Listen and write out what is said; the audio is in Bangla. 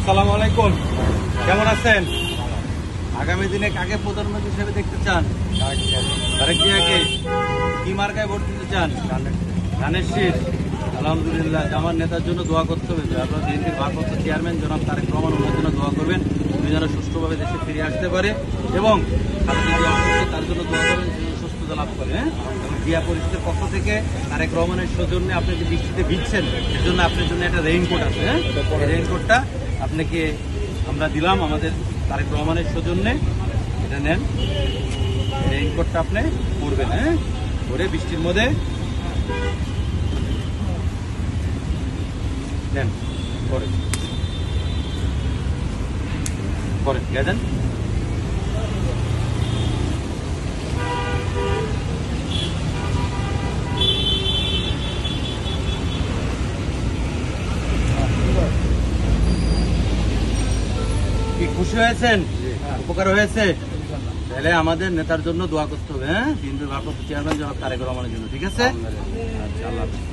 আসসালামু আলাইকুম, কেমন আছেন? আগামী দিনে কাকে প্রধানমন্ত্রী হিসেবে দেখতে চান? তারেক জিয়াকে। কি মার্কায় ভোট দিতে চান? ধানের শীষ। আলহামদুলিল্লাহ, আমার নেতার জন্য দোয়া করতে হবে। আপনার বিএনপির ভারপ্রাপ্ত চেয়ারম্যান জনাব তারেক রহমান ওনার জন্য দোয়া করবেন, উনি যেন সুষ্ঠুভাবে দেশে ফিরে আসতে পারে এবং যদি অসুস্থ তার জন্য দোয়া করবেন, সুস্থতা লাভ করে। এবং জিয়া পরিষদের পক্ষ থেকে তারেক রহমানের সৌজন্যে আপনি যে বৃষ্টিতে ভিজছেন, এর জন্য আপনার জন্য একটা রেইনকোট আছে। এই রেইনকোটটা আপনাকে আমরা দিলাম আমাদের তারেক রহমানের সৌজন্যে। এটা নেন, রেইনকোটটা আপনি পরবেন, পরে বৃষ্টির মধ্যে নেন, পরে গেছেন। কি খুশি হয়েছেন? উপকার হয়েছে? তাহলে আমাদের নেতার জন্য দোয়া করতে হবে। বিএনপির ভারপ্রাপ্ত চেয়ারম্যান জনাব তারেক রহমানের জন্য। ঠিক আছে? আচ্ছা, আল্লাহ হাফেজ।